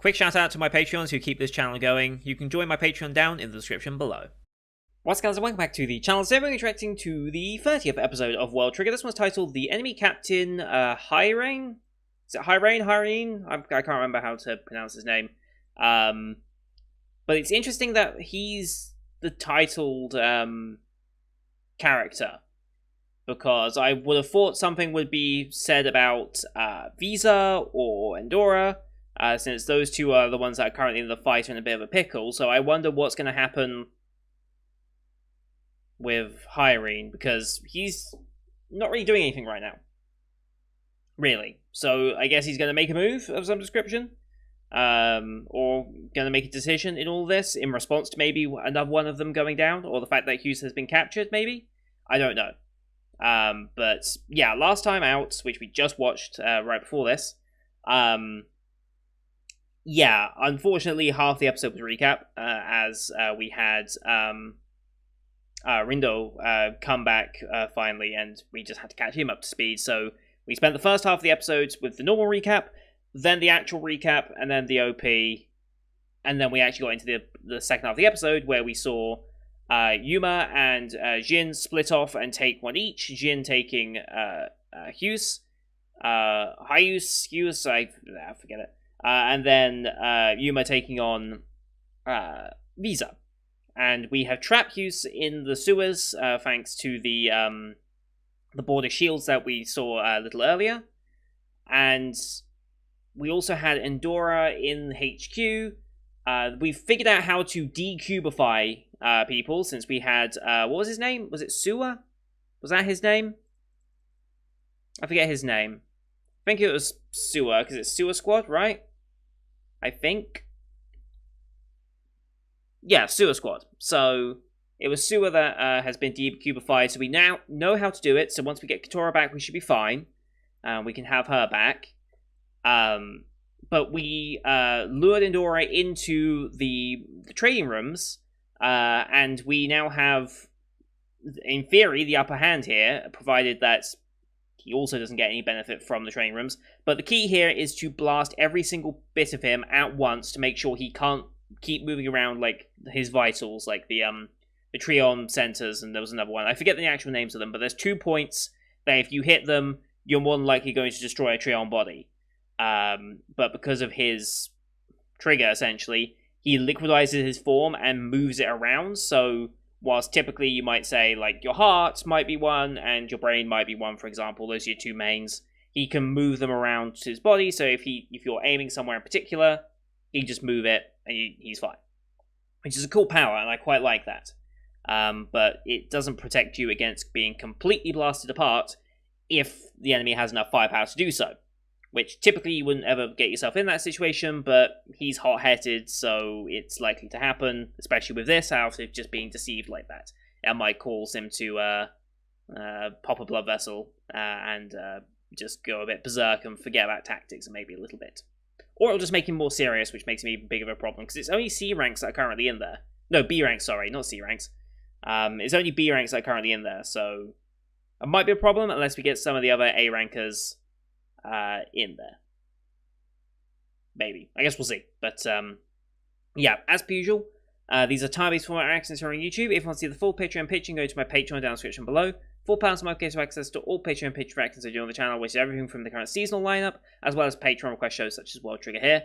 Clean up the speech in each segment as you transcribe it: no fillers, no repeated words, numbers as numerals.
Quick shout out to my Patreons who keep this channel going. You can join my Patreon down in the description below. What's guys, and welcome back to the channel. Today we're interacting to the 30th episode of World Trigger. This one's titled The Enemy Captain Hyrene? Is it Hyrene? I can't remember how to pronounce his name. But it's interesting that he's the titled character, because I would have thought something would be said about Visa or Endora, since those two are the ones that are currently in the fight in a bit of a pickle. So I wonder what's going to happen with Hyrene, because he's not really doing anything right now. Really. So I guess he's going to make a move of some description. Or going to make a decision in all this in response to maybe another one of them going down, or the fact that Hughes has been captured, maybe? I don't know. But yeah, last time out, which we just watched right before this, yeah, unfortunately half the episode was recap, as we had Rindo come back finally, and we just had to catch him up to speed. So we spent the first half of the episode with the normal recap, then the actual recap, and then the OP, and then we actually got into the second half of the episode where we saw Yuma and Jin split off and take one each. Jin taking Hughes, I forget it, and then Yuma taking on Visa. And we have trapped Hughes in the sewers, thanks to the border shields that we saw a little earlier. And we also had Endora in HQ. We've figured out how to decubify people, since we had, what was his name? Was it Sewer? Was that his name? I forget his name. I think it was Sewer, because it's Sewer Squad, right? I think. Yeah, Sewer Squad. So it was Sewer that has been decubified, so we now know how to do it. So once we get Katora back, we should be fine. We can have her back. But we lured Endora into the trading rooms, and we now have, in theory, the upper hand here, provided that he also doesn't get any benefit from the trading rooms. But the key here is to blast every single bit of him at once to make sure he can't keep moving around, like his vitals, like the Trion centers, and there was another one. I forget the actual names of them, but there's 2 points that if you hit them, you're more than likely going to destroy a Trion body. But because of his trigger, essentially, he liquidizes his form and moves it around. So whilst typically you might say, like, your heart might be one and your brain might be one, for example, those are your two mains, he can move them around to his body. So if you're aiming somewhere in particular, he can just move it and he's fine, which is a cool power, and I quite like that. But it doesn't protect you against being completely blasted apart if the enemy has enough firepower to do so. Which typically you wouldn't ever get yourself in that situation, but he's hot-headed, so it's likely to happen, especially with this, out of just being deceived like that. It might cause him to pop a blood vessel and just go a bit berserk and forget about tactics maybe a little bit. Or it'll just make him more serious, which makes him even bigger of a problem, because it's only C ranks that are currently in there. No, B ranks, sorry, not C ranks. It's only B ranks that are currently in there, so it might be a problem unless we get some of the other A rankers in there. Maybe. I guess we'll see. But, yeah, as per usual, these are time-based format reactions here on YouTube. If you want to see the full Patreon pitching, go to my Patreon down in the description below. £4 a month gives you access to all Patreon pitch reactions I do on the channel, which is everything from the current seasonal lineup, as well as Patreon request shows such as World Trigger here.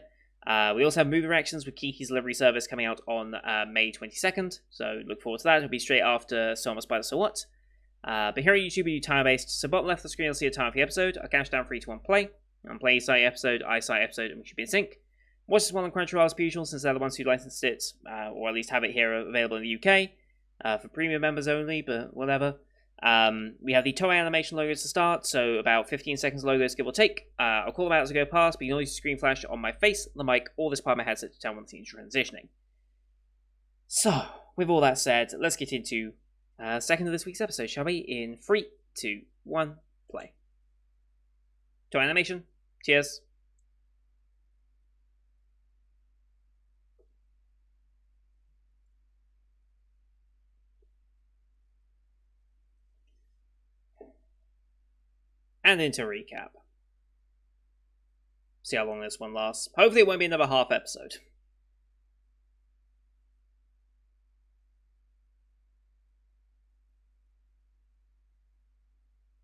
We also have movie reactions with Kiki's delivery service coming out on May 22nd, so look forward to that. It'll be straight after So Much Spider So What. But here on YouTube, we do time-based, so bottom left of the screen you'll see a time for the episode. I'll count down 3, 2, 1, play. And play site episode, I site episode, and we should be in sync. Watch this one on Crunchyroll as per usual, since they're the ones who licensed it, or at least have it here available in the UK, for premium members only, but whatever. We have the Toei animation logos to start, so about 15 seconds logos, give or take. I'll call them out as I go past, but you can always screen flash on my face, the mic, or this part of my headset to tell when the scene's transitioning. So, with all that said, let's get into second of this week's episode, shall we? In 3, 2, 1, play. Toei animation. Cheers. And into recap. See how long this one lasts. Hopefully it won't be another half episode.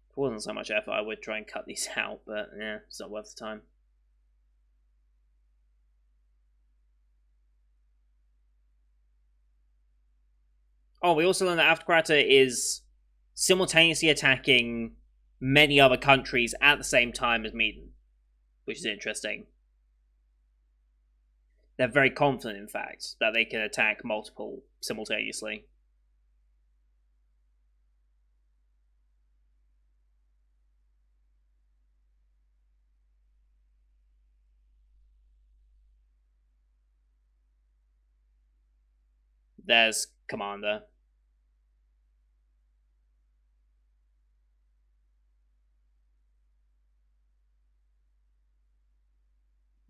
If it wasn't so much effort, I would try and cut these out, but yeah, it's not worth the time. Oh, we also learned that Aftercrater is simultaneously attacking many other countries at the same time as Medan, which is interesting. They're very confident, in fact, that they can attack multiple simultaneously. There's Commander.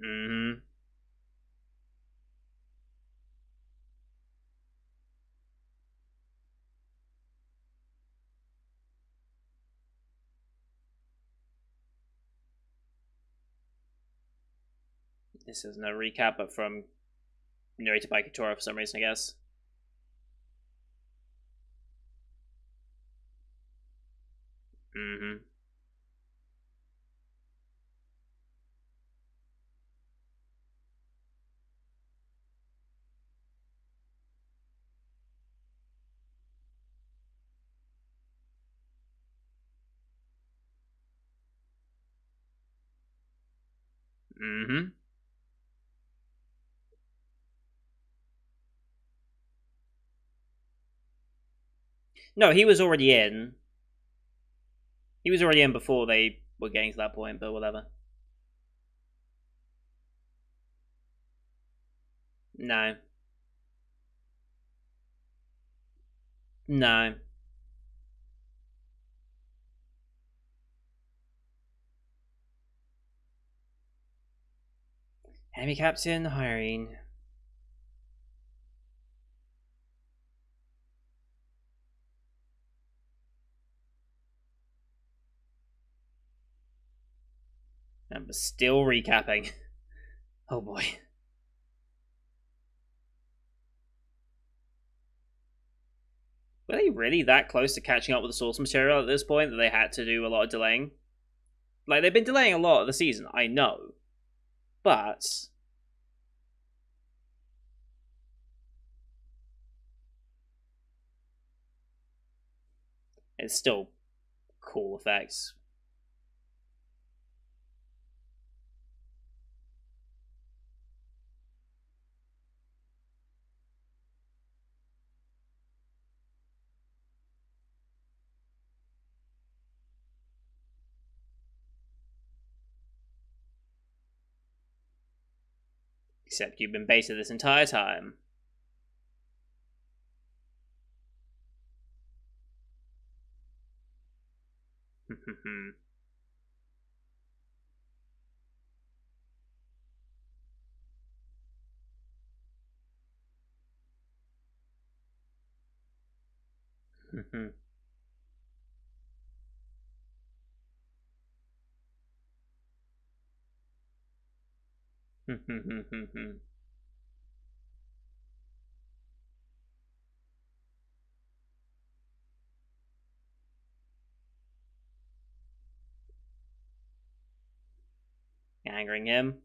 Mm-hmm. This is no recap, but from narrated by Kitora for some reason, I guess. Mm-hmm. Mm-hmm. No, he was already in. He was already in before they were getting to that point, but whatever. No. No. Enemy captain hiring. And still recapping. Oh boy. Were they really that close to catching up with the source material at this point that they had to do a lot of delaying? Like, they've been delaying a lot of the season, I know. But it's still cool effects. Except you've been baited this entire time. Angering him.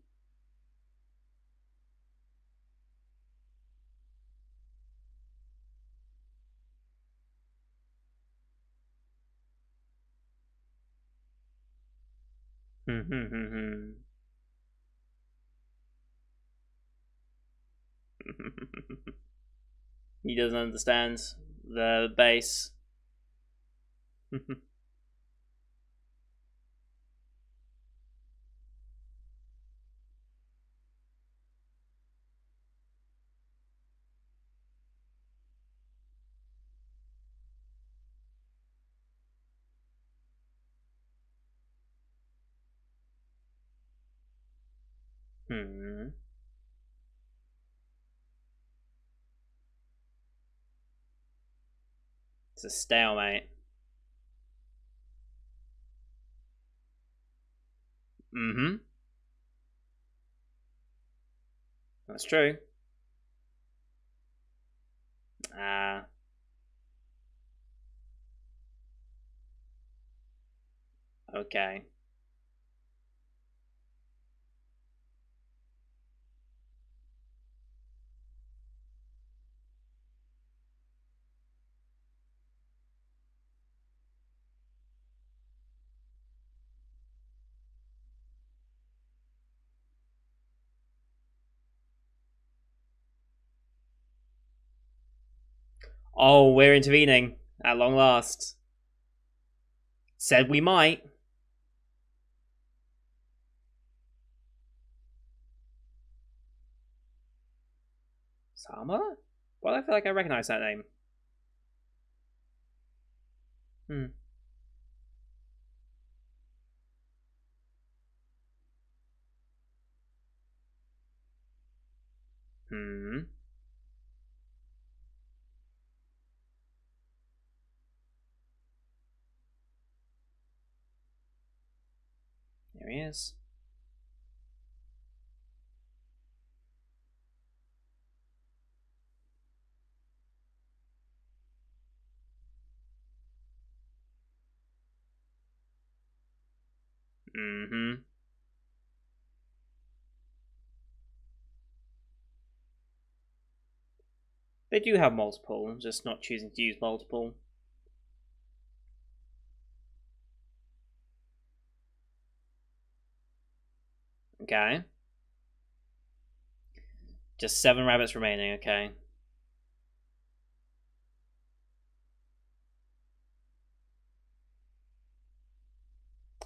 He doesn't understand the base. It's a stalemate. Mm-hmm. That's true. Ah. Okay. Oh, we're intervening at long last. Said we might. Sama? Why do I feel like I recognize that name? Hmm. Hmm. There he is. Mm-hmm. They do have multiple, just not choosing to use multiple. Okay. Just 7 rabbits remaining, okay.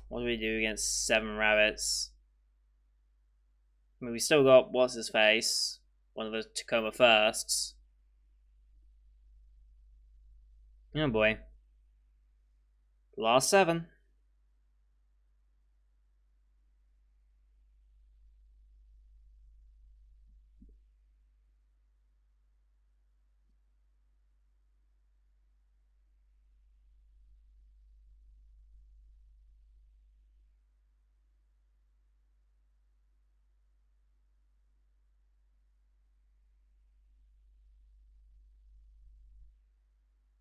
What do we do against 7 rabbits? I mean, we still got what's his face, one of the Tacoma firsts. Oh boy. Last 7.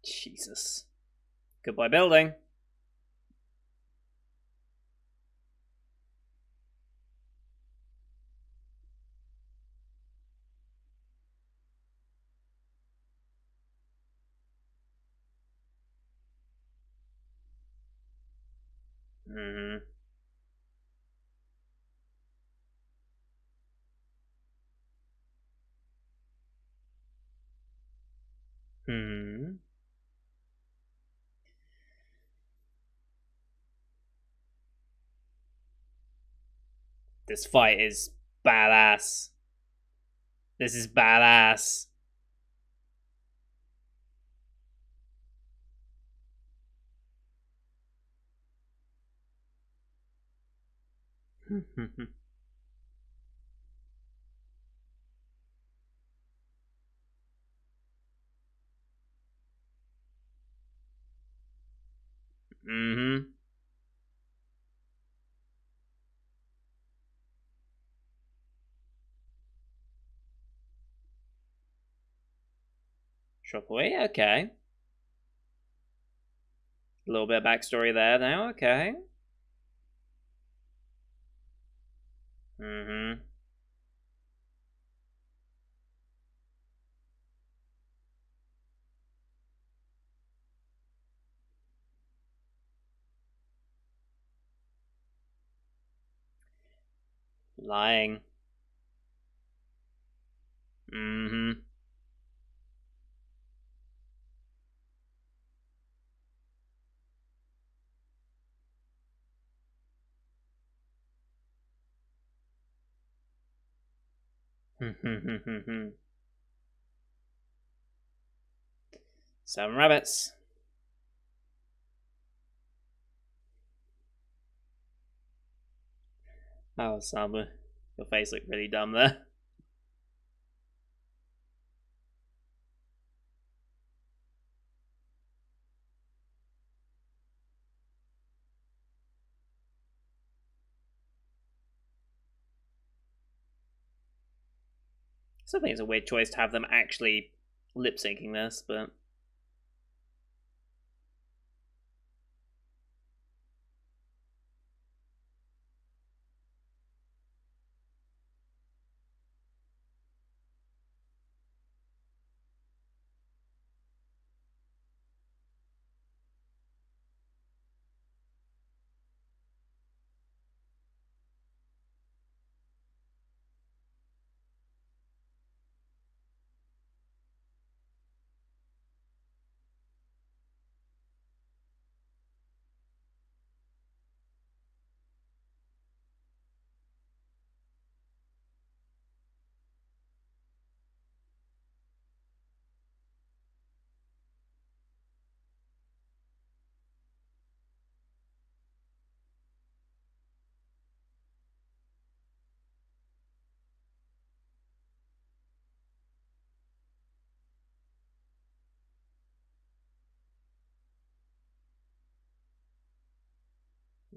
Jesus. Goodbye, building. Hmm. Hmm. This fight is badass. This is badass. Mm-hmm. Shop away, okay. A little bit of backstory there now, okay. Mm-hmm. Lying. Mm-hmm. Seven rabbits. Oh, Samba. Your face looked really dumb there. So I think it's a weird choice to have them actually lip syncing this, but.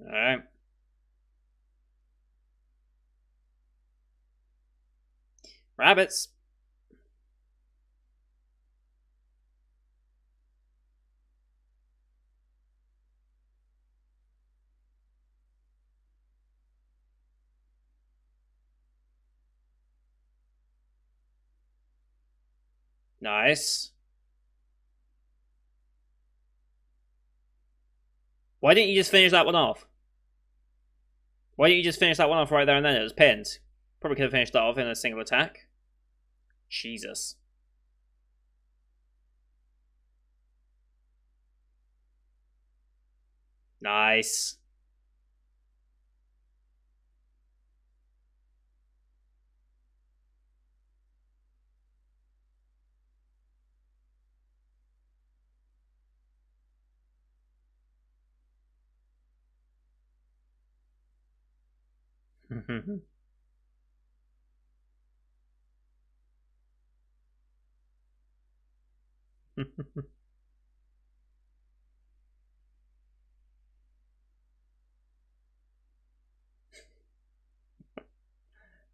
Alright. Rabbits. Nice. Why didn't you just finish that one off? Why didn't you just finish that one off right there and then? It was pinned. Probably could have finished that off in a single attack. Jesus. Nice.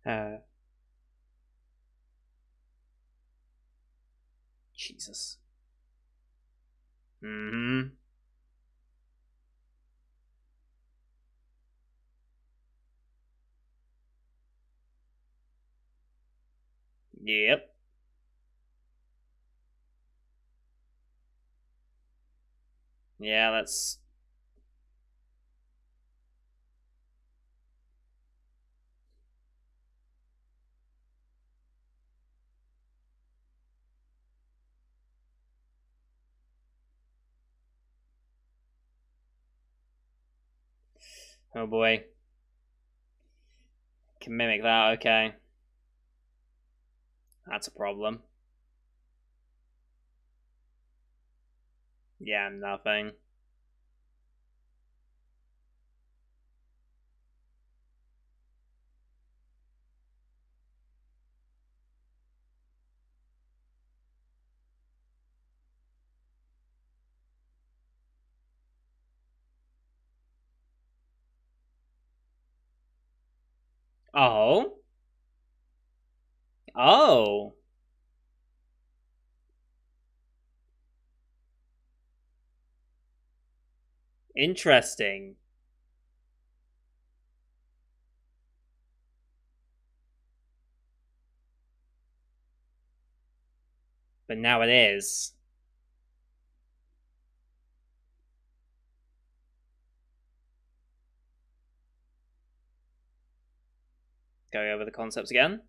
uh, Jesus. Mm-hmm. Yep. Yeah, that's... Oh boy. Can mimic that, okay. That's a problem. Yeah, nothing. Oh? Oh! Interesting. But now it is. Going over the concepts again.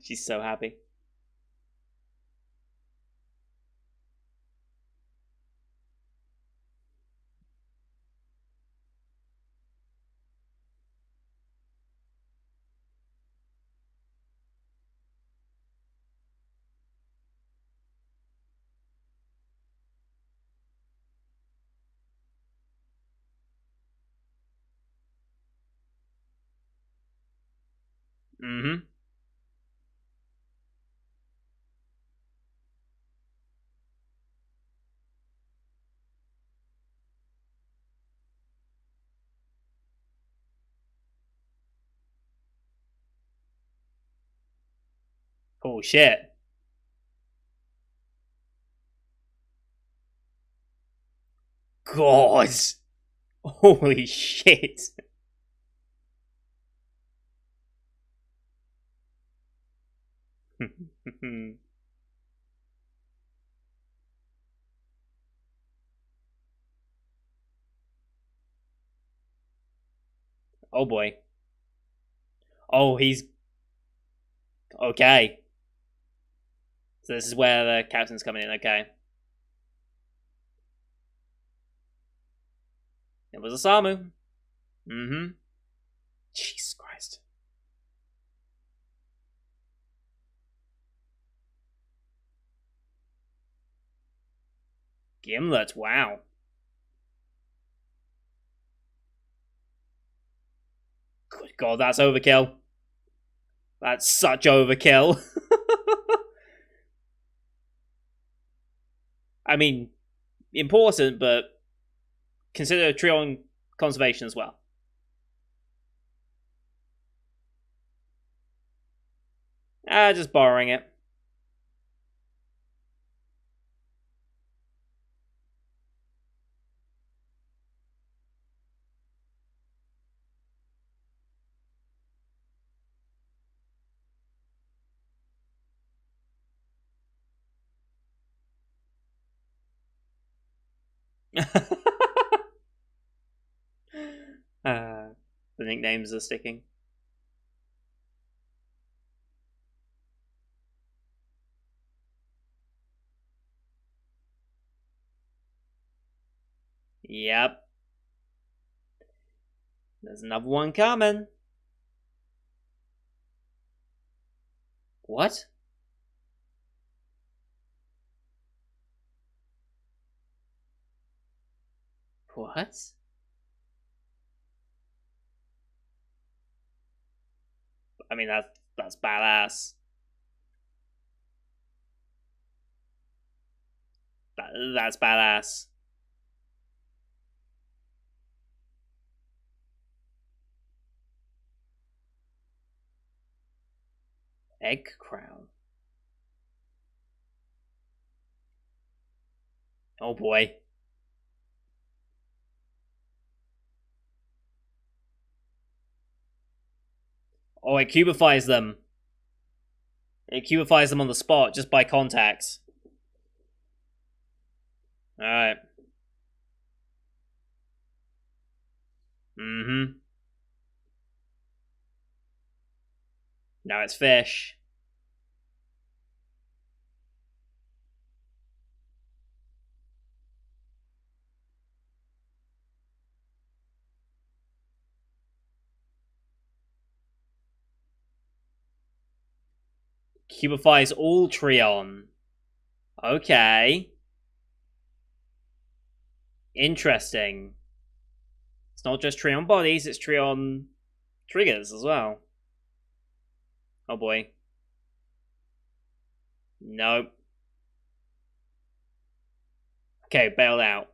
She's so happy. Mm-hmm. Oh shit. God. Holy shit. Oh boy. Oh, he's okay. So this is where the captain's coming in, okay. It was a Samu. Mm-hmm. Jesus Christ. Gimlet, wow. Good God, that's overkill. That's such overkill. I mean, important, but consider Trion conservation as well. Just borrowing it. uh, the nicknames are sticking. Yep. There's another one coming. What? What? I mean, that's badass. That's badass. Egg crown. Oh boy. Oh, it cubifies them. It cubifies them on the spot just by contacts. Alright. Mm-hmm. Now it's fish. Cubifies all Trion. Okay. Interesting. It's not just Trion bodies, it's Trion triggers as well. Oh boy. Nope. Okay, bailed out.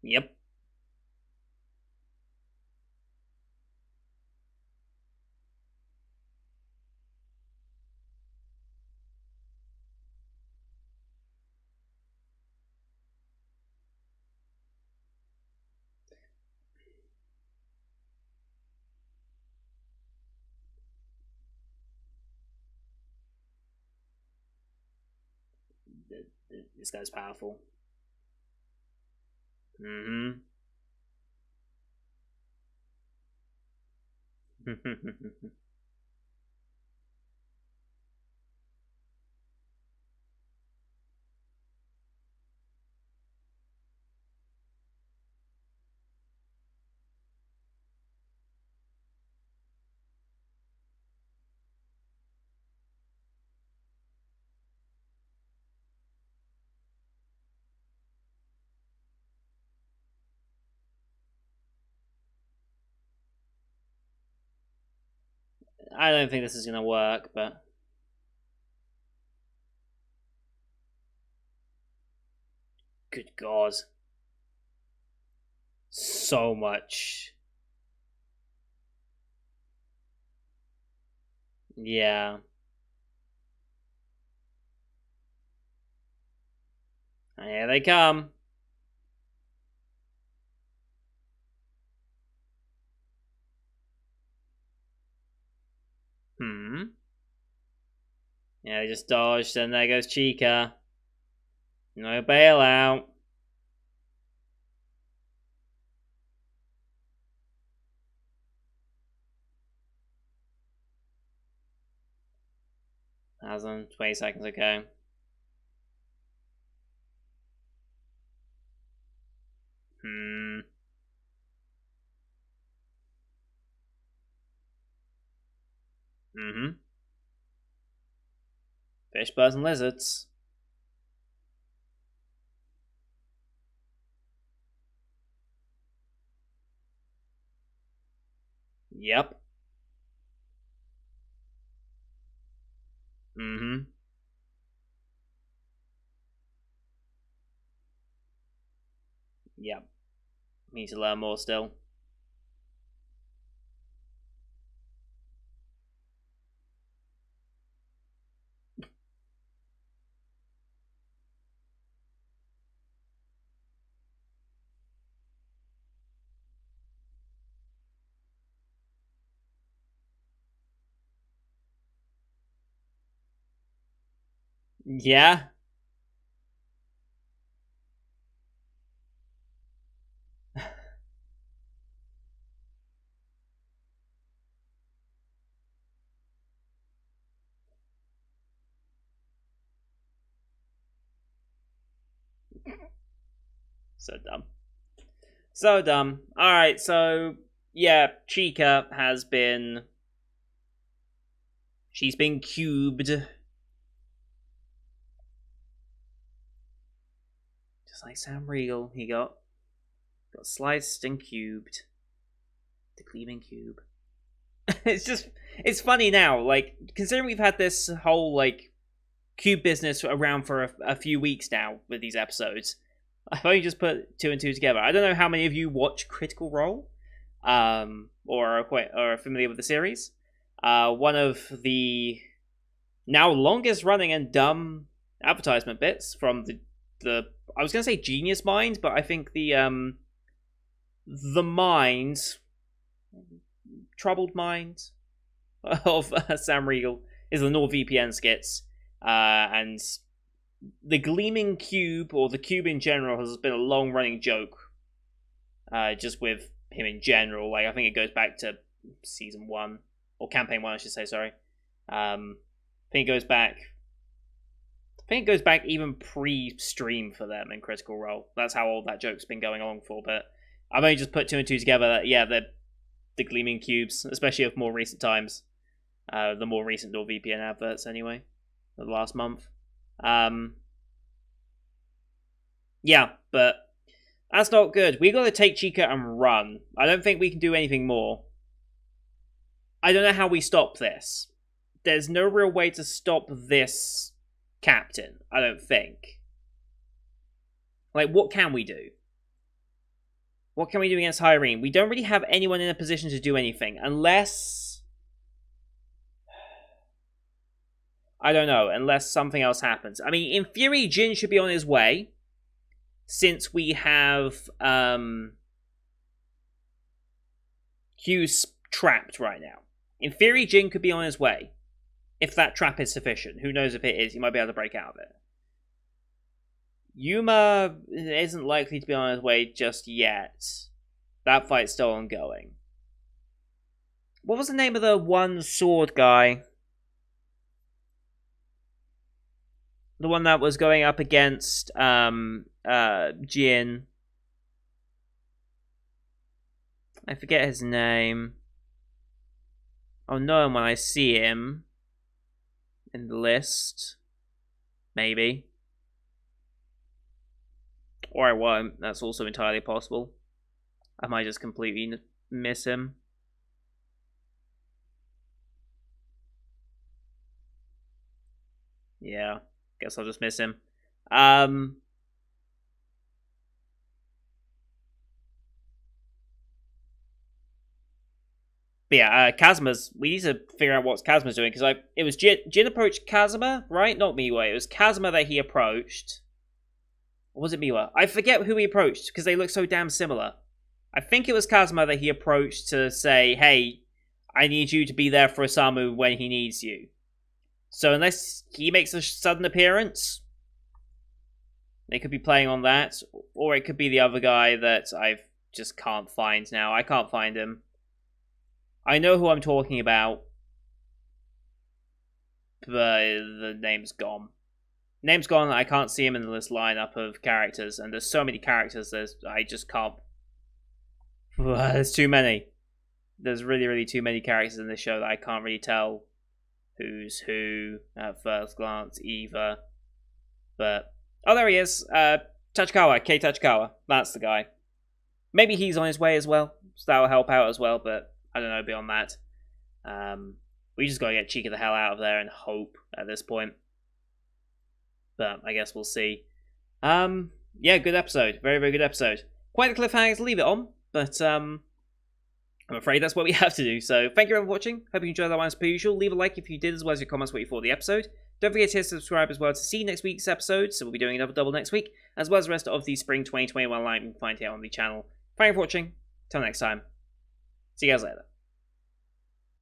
Yep. This guy's powerful. Mm-hmm. I don't think this is gonna work, but good God. So much. Yeah. Here they come. Hmm. Yeah, they just dodged, and there goes Chica. No bailout. Hasn't. 20 seconds, okay. Hmm. Mm-hmm. Fish, birds, and lizards. Yep. Mm-hmm. Yep. Need to learn more still. Yeah. So dumb. So dumb. Alright, so yeah, Chica has been she's been cubed. Just like Sam Riegel, he got sliced and cubed. The gleaming cube. It's funny now, like, considering we've had this whole like cube business around for a few weeks now with these episodes. I've only just put two and two together. I don't know how many of you watch Critical Role, or are familiar with the series. One of the now longest running and dumb advertisement bits from the I was gonna say genius mind, but I think the mind, troubled mind of Sam Riegel is the NordVPN skits, and the gleaming cube, or the cube in general, has been a long running joke, just with him in general. Like, I think it goes back to season 1, or campaign 1, I should say. Sorry. I think it goes back. I think it goes back even pre-stream for them in Critical Role. That's how old that joke's been going on for. But I've only just put two and two together. That yeah, they're the gleaming cubes, especially of more recent times. The more recent NordVPN adverts, anyway, the last month. Yeah, but that's not good. We got to take Chica and run. I don't think we can do anything more. I don't know how we stop this. There's no real way to stop this captain, I don't think. Like, what can we do? What can we do against Hyrene? We don't really have anyone in a position to do anything, unless... I don't know, unless something else happens. I mean, in theory, Jin should be on his way, since we have Hugh's trapped right now. In theory, Jin could be on his way. If that trap is sufficient. Who knows if it is, he might be able to break out of it. Yuma isn't likely to be on his way just yet. That fight's still ongoing. What was the name of the one sword guy? The one that was going up against Jin. I forget his name. I'll know him when I see him in the list. Maybe. Or I won't. That's also entirely possible. I might just completely miss him. Yeah. Guess I'll just miss him. But yeah, Kazuma's. We need to figure out what Kazuma's doing because it was Jin approached Kazuma, right? Not Miwa. It was Kazuma that he approached. Or was it Miwa? I forget who he approached because they look so damn similar. I think it was Kazuma that he approached to say, "Hey, I need you to be there for Osamu when he needs you." So unless he makes a sudden appearance, they could be playing on that, or it could be the other guy that I just can't find now. I can't find him. I know who I'm talking about, but the name's gone. Name's gone. I can't see him in this lineup of characters, and there's so many characters. I just can't. There's too many. There's really, really too many characters in this show that I can't really tell who's who at first glance either. But oh, there he is. Tachikawa, Kei Tachikawa. That's the guy. Maybe he's on his way as well, so that'll help out as well. But I don't know beyond that. We just gotta get Chica the hell out of there and hope at this point. But I guess we'll see. Yeah, good episode. Very, very good episode. Quite a cliffhanger to leave it on, but I'm afraid that's what we have to do. So thank you everyone for watching. Hope you enjoyed that one as per usual. Leave a like if you did, as well as your comments what you thought of the episode. Don't forget to hit subscribe as well to see next week's episode. So we'll be doing another double next week, as well as the rest of the spring 2021 line you can find here on the channel. Thank you for watching. Till next time. See you guys later.